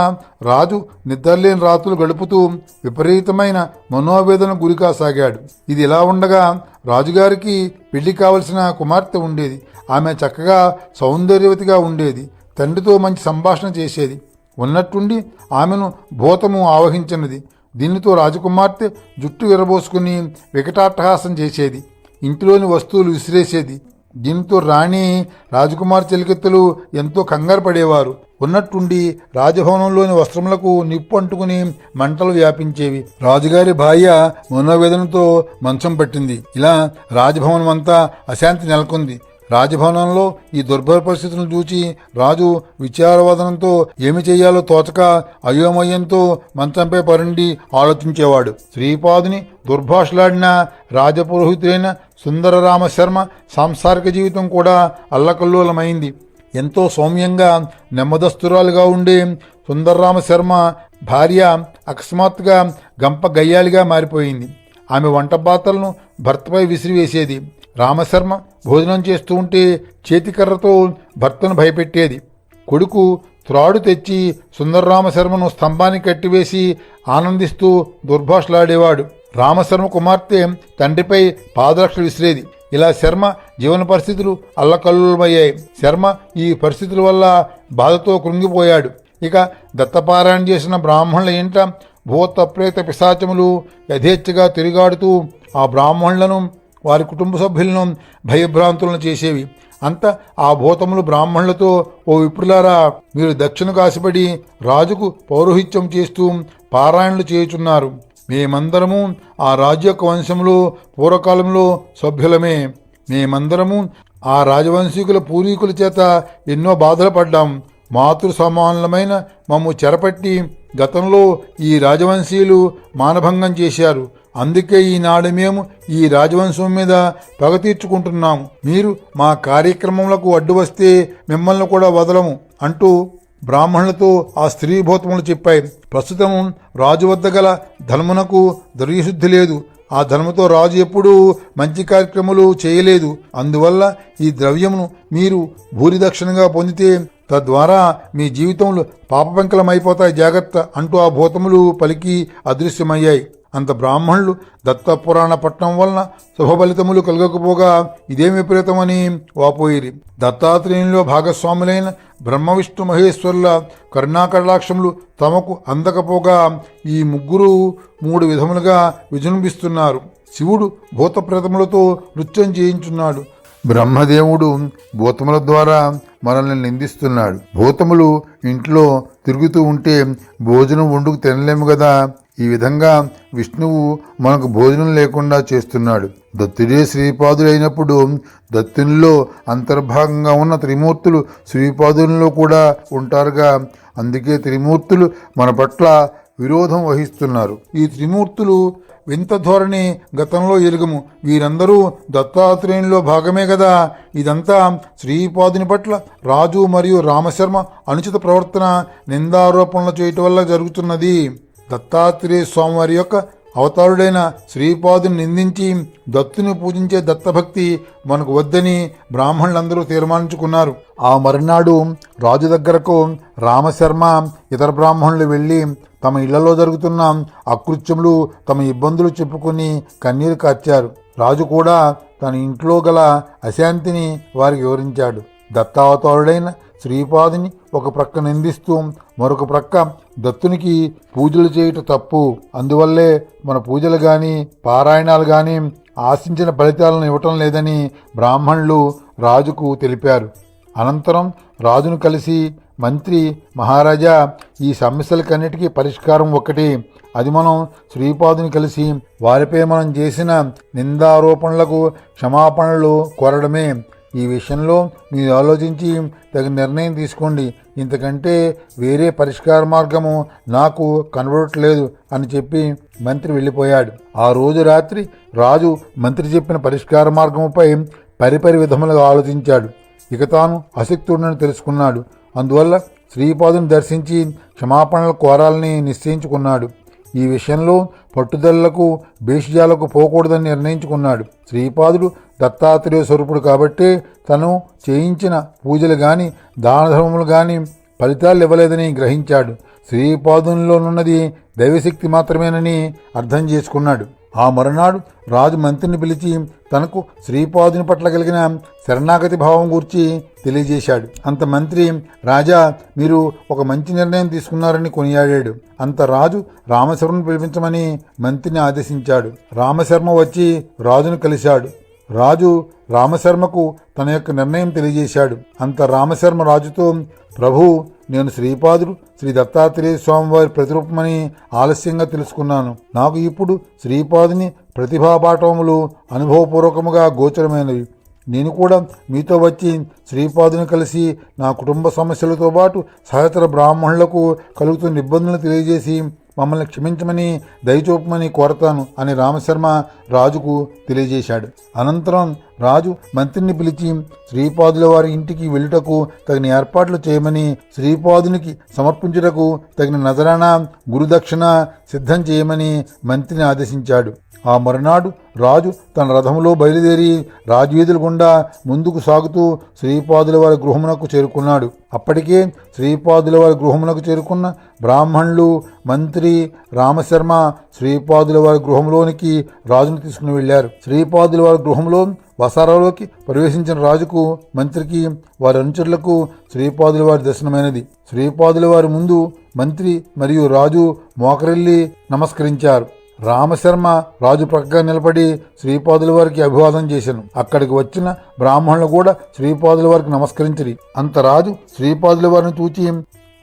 రాజు నిద్రలేని రాత్రులు గడుపుతూ విపరీతమైన మనోవేదన గురికాసాగాడు. ఇది ఇలా ఉండగా రాజుగారికి పెళ్లి కావలసిన కుమార్తె ఉండేది. ఆమె చక్కగా సౌందర్యవతిగా ఉండేది. తండ్రితో మంచి సంభాషణ చేసేది. ఉన్నట్టుండి ఆమెను భూతము ఆవహించినది. దీనితో రాజకుమార్తె జుట్టు విరబోసుకుని వికటాట్టహాసం చేసేది. ఇంటిలోని వస్తువులు విసిరేసేది. దీంతో రాణి రాజకుమార్ చెలికెత్తలు ఎంతో కంగారు పడేవారు. ఉన్నట్టుండి రాజభవనంలోని వస్త్రములకు నిప్పు అంటుకుని మంటలు వ్యాపించేవి. రాజుగారి భార్య మనోవేదనతో మంచం పట్టింది. ఇలా రాజభవనం అంతా అశాంతి నెలకొంది. రాజభవనంలో ఈ దుర్భర పరిస్థితులను చూచి రాజు విచారవదనంతో ఏమి చెయ్యాలో తోచక అయోమయంతో మంచంపై పరుండి ఆలోచించేవాడు. శ్రీపాదుని దుర్భాషలాడిన రాజపురోహితుడైన సుందరరామశర్మ సాంసారిక జీవితం కూడా అల్లకల్లోలమైంది. ఎంతో సౌమ్యంగా నెమ్మదస్తురాలుగా ఉండే సుందరరామశర్మ భార్య అకస్మాత్తుగా గంప గయ్యాలిగా మారిపోయింది. ఆమె వంట పాత్రలను భర్తపై విసిరివేసేది. రామశర్మ భోజనం చేస్తూ ఉంటే చేతికర్రతో భర్తను భయపెట్టేది. కొడుకు త్రాడు తెచ్చి సుందరరామశర్మను స్తంభానికి కట్టివేసి ఆనందిస్తూ దుర్భాషలాడేవాడు. రామశర్మ కుమార్తె తండ్రిపై పాదరక్షలు విసిరేది. ఇలా శర్మ జీవన పరిస్థితులు అల్లకల్లోలమయ్యాయి. శర్మ ఈ పరిస్థితుల వల్ల బాధతో కృంగిపోయాడు. ఇక దత్తపారాయణ చేసిన బ్రాహ్మణుల ఇంట భూత ప్రేత పిశాచములు యథేచ్ఛగా తిరిగాడుతూ ఆ బ్రాహ్మణులను వారి కుటుంబ సభ్యులను భయభ్రాంతులను చేసేవి. అంత ఆ భూతములు బ్రాహ్మణులతో, ఓ విప్రులారా, మీరు దక్షిణకు ఆశపడి రాజుకు పౌరోహిత్యం చేస్తూ పారాయణలు చేయుచున్నారు. మేమందరము ఆ రాజు యొక్క వంశంలో పూర్వకాలంలో సభ్యులమే. మేమందరము ఆ రాజవంశీకుల పూర్వీకుల చేత ఎన్నో బాధలు పడ్డాం. మాతృ సమానులమైన మమ్ము చెరపట్టి గతంలో ఈ రాజవంశీయులు మానభంగం చేశారు. అందుకే ఈనాడు మేము ఈ రాజవంశం మీద పగ తీర్చుకుంటున్నాము. మీరు మా కార్యక్రమములకు అడ్డు వస్తే మిమ్మల్ని కూడా వదలము అంటూ బ్రాహ్మణులతో ఆ స్త్రీభూతములు చెప్పాయి. ప్రస్తుతం రాజు వద్ద గల ధర్మునకు ద్రవ్యశుద్ధి లేదు. ఆ ధర్మతో రాజు ఎప్పుడూ మంచి కార్యక్రమాలు చేయలేదు. అందువల్ల ఈ ద్రవ్యమును మీరు భూరిదక్షిణగా పొందితే తద్వారా మీ జీవితంలో పాపపెంకలమైపోతాయి, జాగ్రత్త అంటూ ఆ భూతములు పలికి అదృశ్యమయ్యాయి. అంత బ్రాహ్మణులు దత్తపురాణ పట్టణం వలన శుభఫలితములు కలగకపోగా ఇదేం విపరీతమని వాపోయిరి. దత్తాత్రేయునిలో భాగస్వాములైన బ్రహ్మ విష్ణు మహేశ్వరుల కరుణాకటాక్షములు తమకు అందకపోగా ఈ ముగ్గురు 3 విధములుగా విజృంభిస్తున్నారు. శివుడు భూతప్రేతములతో నృత్యం చేయించున్నాడు. బ్రహ్మదేవుడు భూతముల ద్వారా మనల్ని నిందిస్తున్నాడు. భూతములు ఇంట్లో తిరుగుతూ ఉంటే భోజనం వండుకు తినలేము కదా. ఈ విధంగా విష్ణువు మనకు భోజనం లేకుండా చేస్తున్నాడు. దత్తుడే శ్రీపాదుడైనప్పుడు దత్తునిలో అంతర్భాగంగా ఉన్న త్రిమూర్తులు శ్రీపాదునిలో కూడా ఉంటారుగా. అందుకే త్రిమూర్తులు మన పట్ల విరోధం వహిస్తున్నారు. ఈ త్రిమూర్తులు వింత ధోరణి గతంలో ఎరుగము. వీరందరూ దత్తాత్రేయునిలో భాగమే కదా. ఇదంతా శ్రీపాదుని పట్ల రాజు మరియు రామశర్మ అనుచిత ప్రవర్తన, నిందారోపణలు చేయటం వల్ల జరుగుతున్నది. దత్తాత్రేయ స్వామివారి యొక్క అవతారుడైన శ్రీపాదుని నిందించి దత్తుని పూజించే దత్తభక్తి మనకు వద్దని బ్రాహ్మణులందరూ తీర్మానించుకున్నారు. ఆ మరునాడు రాజు దగ్గరకు రామశర్మ ఇతర బ్రాహ్మణులు వెళ్ళి తమ ఇళ్లలో జరుగుతున్న అకృత్యములు, తమ ఇబ్బందులు చెప్పుకుని కన్నీరు కార్చారు. రాజు కూడా తన ఇంట్లో గల అశాంతిని వారికి వివరించాడు. దత్తావతారుడైన శ్రీపాదుని ఒక ప్రక్క నిందిస్తూ మరొక ప్రక్క దత్తునికి పూజలు చేయటం తప్పు, అందువల్లే మన పూజలు గాని పారాయణాలు గాని ఆశించిన ఫలితాలను ఇవ్వటం లేదని బ్రాహ్మణులు రాజుకు తెలిపారు. అనంతరం రాజును కలిసి మంత్రి, మహారాజా, ఈ సమస్యలకన్నిటికీ పరిష్కారం ఒకటి. అది మనం శ్రీపాదుని కలిసి వారిపై మనం చేసిన నిందారోపణలకు క్షమాపణలు కోరడమే. ఈ విషయంలో మీరు ఆలోచించి తగిన నిర్ణయం తీసుకోండి. ఇంతకంటే వేరే పరిష్కార మార్గము నాకు కనబడట్లేదు అని చెప్పి మంత్రి వెళ్ళిపోయాడు. ఆ రోజు రాత్రి రాజు మంత్రి చెప్పిన పరిష్కార మార్గముపై పరిపరి విధములుగా ఆలోచించాడు. ఇక తాను అశక్తుడని తెలుసుకున్నాడు. అందువల్ల శ్రీపాదుని దర్శించి క్షమాపణలు కోరాలని నిశ్చయించుకున్నాడు. ఈ విషయంలో పట్టుదలకు, భేషజాలకు పోకూడదని నిర్ణయించుకున్నాడు. శ్రీపాదుడు దత్తాత్రేయ స్వరూపుడు కాబట్టి తను చేయించిన పూజలు గాని దాన ధర్మములు గాని ఫలితాలు ఇవ్వలేదని గ్రహించాడు. శ్రీపాదునిలోనున్నది దైవశక్తి మాత్రమేనని అర్థం చేసుకున్నాడు. ఆ మరునాడు రాజు మంత్రిని పిలిచి తనకు శ్రీపాదుని పట్ల కలిగిన శరణాగతి భావం గురించి తెలియజేశాడు. అంత మంత్రి, రాజా మీరు ఒక మంచి నిర్ణయం తీసుకున్నారని కొనియాడాడు. అంత రాజు రామశర్మను పిలిపించమని మంత్రిని ఆదేశించాడు. రామశర్మ వచ్చి రాజును కలిశాడు. రాజు రామశర్మకు తన యొక్క నిర్ణయం తెలియజేశాడు. అంత రామశర్మ రాజుతో, ప్రభు, నేను శ్రీపాదుడు శ్రీ దత్తాత్రేయ స్వామివారి ప్రతిరూపమని ఆలస్యంగా తెలుసుకున్నాను. నాకు ఇప్పుడు శ్రీపాదుని ప్రతిభాపాఠములు అనుభవపూర్వకముగా గోచరమైనవి. నేను కూడా మీతో వచ్చి శ్రీపాదుని కలిసి నా కుటుంబ సమస్యలతో పాటు సహచర బ్రాహ్మణులకు కలుగుతున్న ఇబ్బందులను తెలియజేసి మమ్మల్ని క్షమించమని దయచూపమని కోరతాను అని రామశర్మ రాజుకు తెలియజేశాడు. అనంతరం రాజు మంత్రిని పిలిచి శ్రీపాదుల వారి ఇంటికి వెళ్ళుటకు తగిన ఏర్పాట్లు చేయమని, శ్రీపాదునికి సమర్పించుటకు తగిన నజరానా గురుదక్షిణ సిద్ధం చేయమని మంత్రిని ఆదేశించాడు. ఆ మరునాడు రాజు తన రథంలో బయలుదేరి రాజవీధుల గుండా ముందుకు సాగుతూ శ్రీపాదుల వారి గృహమునకు చేరుకున్నాడు. అప్పటికే శ్రీపాదుల వారి గృహమునకు చేరుకున్న బ్రాహ్మణులు, మంత్రి రామశర్మ శ్రీపాదుల వారి గృహంలోనికి రాజును తీసుకుని వెళ్లారు. శ్రీపాదుల వారి గృహంలో వసారాలోకి ప్రవేశించిన రాజుకు, మంత్రికి, వారి అనుచరులకు శ్రీపాదుల వారి దర్శనమైనది. శ్రీపాదుల వారి ముందు మంత్రి మరియు రాజు మోకరిల్లి నమస్కరించారు. రామశర్మ రాజు ప్రక్కగా నిలబడి శ్రీపాదుల వారికి అభివాదం చేశాను. అక్కడికి వచ్చిన బ్రాహ్మణులు కూడా శ్రీపాదుల వారికి నమస్కరించిరి. అంత రాజు శ్రీపాదుల వారిని చూచి,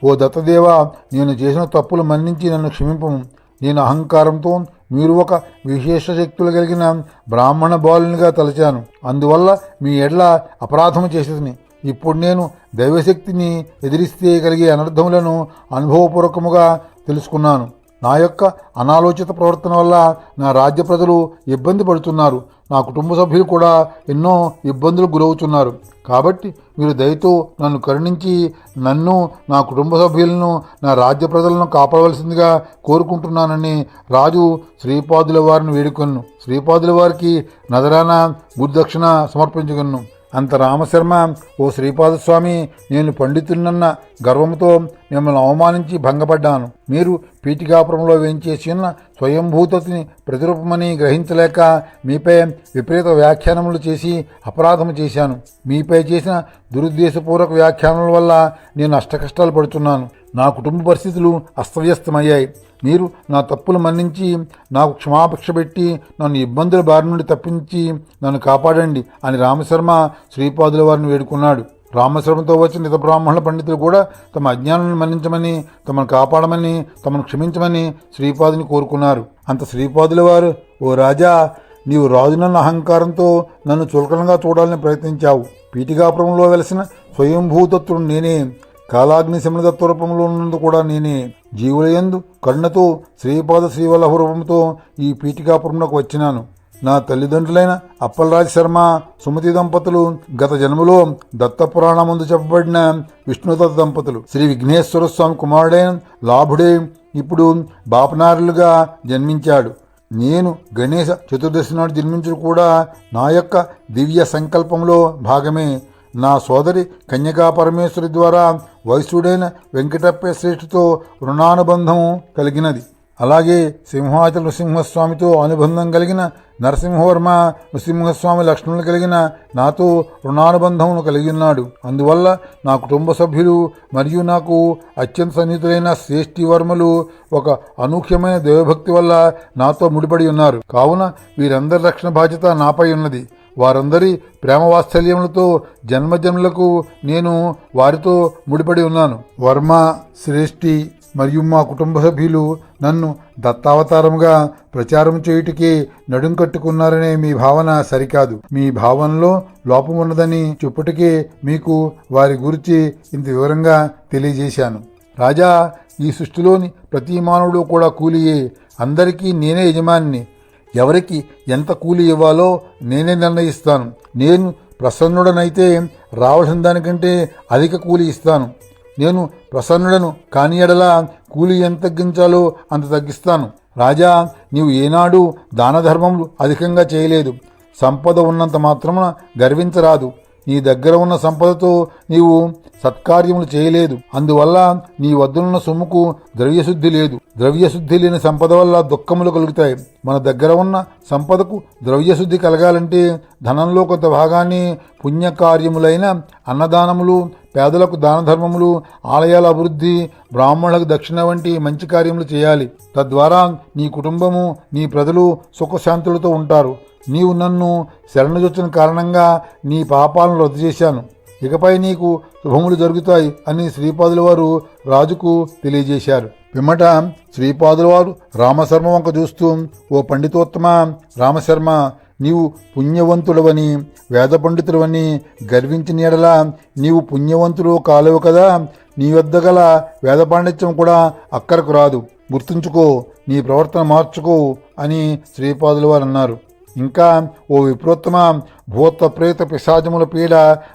ఓ దత్తదేవా, నేను చేసిన తప్పులు మన్నించి నన్ను క్షమింపము. నేను అహంకారంతో మీరు ఒక విశేష శక్తులు కలిగిన బ్రాహ్మణ బాలునిగా తలచాను. అందువల్ల మీ ఎడ్ల అపరాధము చేసేదని. ఇప్పుడు నేను దైవశక్తిని ఎదిరిస్తే కలిగే అనర్థములను అనుభవపూర్వకముగా తెలుసుకున్నాను. నా యొక్క అనాలోచిత ప్రవర్తన వల్ల నా రాజ్య ప్రజలు ఇబ్బంది పడుతున్నారు. నా కుటుంబ సభ్యులు కూడా ఎన్నో ఇబ్బందులు గురవుతున్నారు. కాబట్టి మీరు దయతో నన్ను కరుణించి నన్ను, నా కుటుంబ సభ్యులను, నా రాజ్య ప్రజలను కాపాడవలసిందిగా కోరుకుంటున్నానని రాజు శ్రీపాదుల వారిని వేడుకొన్ను. శ్రీపాదుల వారికి నజరానా గురుదక్షిణ సమర్పించుకొన్ను. అంత రామశర్మ, ఓ శ్రీపాదస్వామి, నేను పండితున్నన్న గర్వంతో మిమ్మల్ని అవమానించి భంగపడ్డాను. మీరు పీఠికాపురంలో వేంచేసి ఉన్న స్వయంభూతని ప్రతిరూపమని గ్రహించలేక మీపై విపరీత వ్యాఖ్యానములు చేసి అపరాధము చేశాను. మీపై చేసిన దురుద్దేశపూర్వక వ్యాఖ్యానముల వల్ల నేను అష్టకష్టాలు పడుతున్నాను. నా కుటుంబ పరిస్థితులు అస్తవ్యస్తమయ్యాయి. మీరు నా తప్పులు మన్నించి నాకు క్షమాభిక్ష పెట్టి నన్ను ఇబ్బందుల బారి నుండి తప్పించి నన్ను కాపాడండి అని రామశర్మ శ్రీపాదుల వారిని వేడుకున్నాడు. రామశర్మతో వచ్చిన ఇతర బ్రాహ్మణుల పండితులు కూడా తమ అజ్ఞానాన్ని మన్నించమని, తమను కాపాడమని, తమను క్షమించమని శ్రీపాదుని కోరుకున్నారు. అంత శ్రీపాదుల వారు, ఓ రాజా, నీవు రాజునన్న అహంకారంతో నన్ను చులకనగా చూడాలని ప్రయత్నించావు. పీఠికాపురంలో వెలసిన స్వయంభూతత్వుడు నేనే. కాలాగ్ని శమనదత్వ రూపంలో ఉన్నది కూడా నేనే. జీవులయందు కరుణతో శ్రీపాద శ్రీవల్లభ రూపంతో ఈ పీఠికాపురంలోకి వచ్చినాను. నా తల్లిదండ్రులైన అప్పలరాజ శర్మ, సుమతి దంపతులు గత జన్మలో దత్తపురాణమందు చెప్పబడిన విష్ణుదత్త దంపతులు. శ్రీ విఘ్నేశ్వర స్వామి కుమారుడైన లాభుడే ఇప్పుడు బాపనారులుగా జన్మించాడు. నేను గణేశ చతుర్దశి నాడు జన్మించడం కూడా నా యొక్క దివ్య సంకల్పంలో భాగమే. నా సోదరి కన్యకా పరమేశ్వరి ద్వారా వైశ్యుడైన వెంకటప్ప శ్రేష్ఠుతో రుణానుబంధం కలిగినది. అలాగే సింహాచల నృసింహస్వామితో అనుబంధం కలిగిన నరసింహవర్మ నృసింహస్వామి లక్షణములు కలిగిన నాతో రుణానుబంధమును కలిగి ఉన్నాడు. అందువల్ల నా కుటుంబ సభ్యులు మరియు నాకు అత్యంత సన్నిహితులైన శ్రేష్ఠివర్మలు ఒక అనూహ్యమైన దైవభక్తి వల్ల నాతో ముడిపడి ఉన్నారు. కావున వీరందరి రక్షణ బాధ్యత నాపై ఉన్నది. వారందరి ప్రేమ వాత్సల్యములతో జన్మజన్మలకు నేను వారితో ముడిపడి ఉన్నాను. వర్మ, శ్రేష్ఠి మరియు మా కుటుంబ సభ్యులు నన్ను దత్తావతారముగా ప్రచారం చేయుటకే నడుం కట్టుకున్నారనే మీ భావన సరికాదు. మీ భావనలో లోపం ఉన్నదని చెప్పుటకే మీకు వారి గురించి ఇంత వివరంగా తెలియజేశాను. రాజా, ఈ సృష్టిలోని ప్రతి మానవుడు కూడా కూలియే. అందరికీ నేనే యజమానిని. ఎవరికి ఎంత కూలి ఇవ్వాలో నేనే నిర్ణయిస్తాను. నేను ప్రసన్నుడనైతే రావాల్సిన దానికంటే అధిక కూలి ఇస్తాను. నేను ప్రసన్నుడను కాని ఎడల కూలి ఎంత తగ్గించాలో అంత తగ్గిస్తాను. రాజా, నీవు ఏనాడు దాన ధర్మములు అధికంగా చేయలేదు. సంపద ఉన్నంత మాత్రమున గర్వించరాదు. నీ దగ్గర ఉన్న సంపదతో నీవు సత్కార్యములు చేయలేదు. అందువల్ల నీ వద్దనున్న సొమ్ముకు ద్రవ్యశుద్ధి లేదు. ద్రవ్యశుద్ధి లేని సంపద వల్ల దుఃఖములు కలుగుతాయి. మన దగ్గర ఉన్న సంపదకు ద్రవ్యశుద్ధి కలగాలంటే ధనంలో కొంత భాగాన్ని పుణ్యకార్యములైన అన్నదానములు, పేదలకు దాన ధర్మములు, ఆలయాల అభివృద్ధి, బ్రాహ్మణులకు దక్షిణ వంటి మంచి కార్యములు చేయాలి. తద్వారా నీ కుటుంబము, నీ ప్రజలు సుఖశాంతులతో ఉంటారు. నీవు నన్ను శరణుజొచ్చిన కారణంగా నీ పాపాలను రద్దు చేశాను. ఇకపై నీకు శుభములు జరుగుతాయి అని శ్రీపాదుల వారు రాజుకు తెలియజేశారు. పిమ్మట శ్రీపాదుల వారు రామశర్మ వంక చూస్తూ, ఓ పండితోత్తమ రామశర్మ, నీవు పుణ్యవంతుడవని, వేద పండితుడవని గర్వించిన ఎడల నీవు పుణ్యవంతుడు కాలేవు కదా. నీ వద్ద గల వేద పాండిత్యం కూడా అక్కరకు రాదు. గుర్తుంచుకో, నీ ప్రవర్తన మార్చుకో అని శ్రీపాదుల వారు అన్నారు. ఇంకా, ఓ విప్రోత్తమ, భూత ప్రేత పిశాచముల పీడ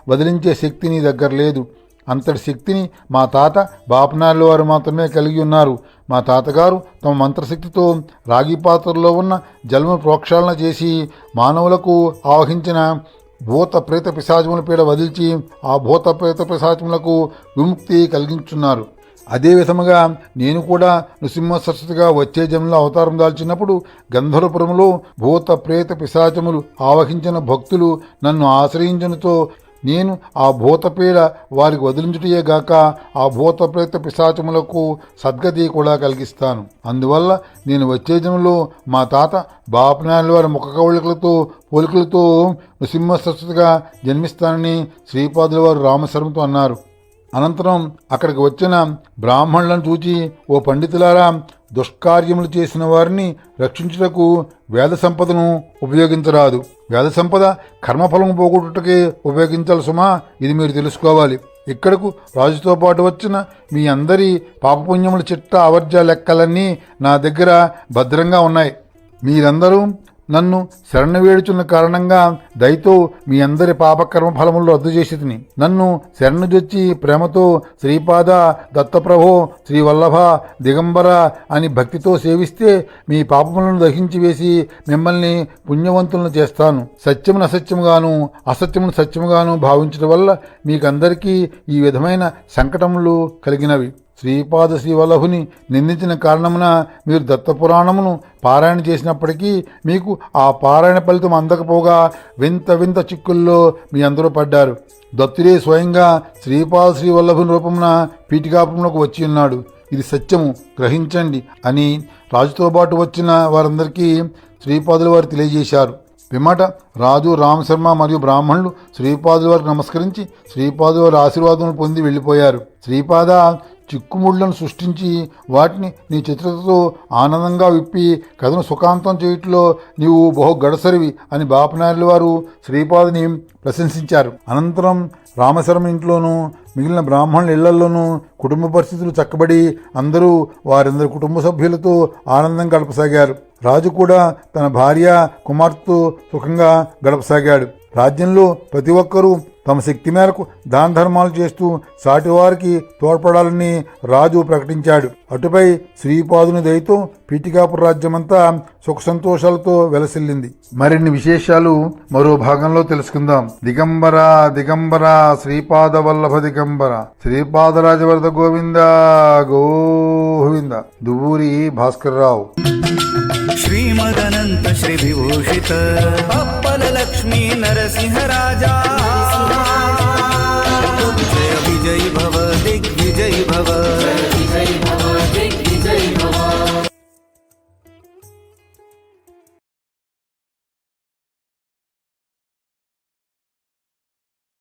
వదిలించే శక్తి నీ దగ్గర లేదు. అంతటి శక్తిని మా తాత బాపనాయుల వారు మాత్రమే కలిగి ఉన్నారు. మా తాతగారు తమ మంత్రశక్తితో రాగి పాత్రలో ఉన్న జలము ప్రోక్షాళన చేసి మానవులకు ఆవహించిన భూత ప్రేత పిశాచముల పీడ వదిల్చి ఆ భూత ప్రేత పిశాచములకు విముక్తి కలిగించున్నారు. అదే విధముగా నేను కూడా నృసింహ సరస్వతిగా వచ్చే జన్మలో అవతారం దాల్చినప్పుడు గంధర్వపురములో భూత ప్రేత పిశాచములు ఆవహించిన భక్తులు నన్ను ఆశ్రయించడంతో నేను ఆ భూతపీడ వారికి వదిలించుటయేగాక ఆ భూత ప్రేత పిశాచములకు సద్గతి కూడా కలిగిస్తాను. అందువల్ల నేను వచ్చే జన్మలో మా తాత బాపనాయుల వారి ముఖ పోలికలతో నృసింహ సరస్వతిగా జన్మిస్తానని శ్రీపాదుల వారు రామశర్మతో అన్నారు. అనంతరం అక్కడికి వచ్చిన బ్రాహ్మణులను చూచి, ఓ పండితులారా, దుష్కార్యములు చేసిన వారిని రక్షించుటకు వేద సంపదను ఉపయోగించరాదు. వేద సంపద కర్మఫలము పోగొట్టుటకే ఉపయోగించాలి సుమా. ఇది మీరు తెలుసుకోవాలి. ఇక్కడకు రాజుతో పాటు వచ్చిన మీ అందరి పాపపుణ్యముల చిట్ట అవర్జ లెక్కలన్నీ నా దగ్గర భద్రంగా ఉన్నాయి. మీరందరూ నన్ను శరణ వేడుచున్న కారణంగా దయతో మీ అందరి పాపకర్మ ఫలములు రద్దు చేసి తిని నన్ను శరణుజొచ్చి ప్రేమతో శ్రీపాద, దత్తప్రభో, శ్రీవల్లభ, దిగంబర అని భక్తితో సేవిస్తే మీ పాపములను దహించి వేసి మిమ్మల్ని పుణ్యవంతులను చేస్తాను. సత్యమును అసత్యముగాను, అసత్యమును సత్యముగాను భావించడం వల్ల మీకందరికీ ఈ విధమైన సంకటములు కలిగినవి. శ్రీపాద శ్రీవల్లభుని నిందించిన కారణమున మీరు దత్తపురాణమును పారాయణ చేసినప్పటికీ మీకు ఆ పారాయణ ఫలితం అందకపోగా వింత వింత చిక్కుల్లో మీ అందరూ పడ్డారు. దత్తుడే స్వయంగా శ్రీపాద శ్రీవల్లభుని రూపమున పీఠికాపురంలోకి వచ్చి ఉన్నాడు. ఇది సత్యము, గ్రహించండి అని రాజుతో పాటు వచ్చిన వారందరికీ శ్రీపాదుల వారు తెలియజేశారు. పిమ్మట రాజు, రామశర్మ మరియు బ్రాహ్మణులు శ్రీపాదుల వారికి నమస్కరించి శ్రీపాదుల వారి ఆశీర్వాదములు పొంది వెళ్ళిపోయారు. శ్రీపాద, చిక్కుముళ్లను సృష్టించి వాటిని నీ చిత్రతతో ఆనందంగా విప్పి కథను సుఖాంతం చేయుట్లో నీవు బహు గడసరివి అని బాపనాయుల వారు శ్రీపాదని ప్రశంసించారు. అనంతరం రామశర్మ ఇంట్లోనూ మిగిలిన బ్రాహ్మణుల ఇళ్లలోనూ కుటుంబ పరిస్థితులు చక్కబడి అందరూ వారందరి కుటుంబ సభ్యులతో ఆనందం గడపసాగారు. రాజు కూడా తన భార్య, కుమార్తెతో సుఖంగా గడపసాగాడు. రాజ్యంలో ప్రతి ఒక్కరూ తమ శక్తి మేరకు దాన ధర్మాలు చేస్తూ సాటివారికి తోడ్పడాలని రాజు ప్రకటించాడు. అటుపై శ్రీపాదుని దయతో పీఠికాపుర రాజ్యమంతా సుఖ సంతోషాలతో వెలసిల్లింది. మరిన్ని విశేషాలు మరో భాగంలో తెలుసుకుందాం. దిగంబర దిగంబర శ్రీపాద వల్లభ దిగంబర శ్రీపాదరాజవరద గోవింద గోవింద. దువ్వూరి భాస్కర్రావు. श्रीमदनंत श्री विभूषित अप्पल लक्ष्मी नरसिंह राजा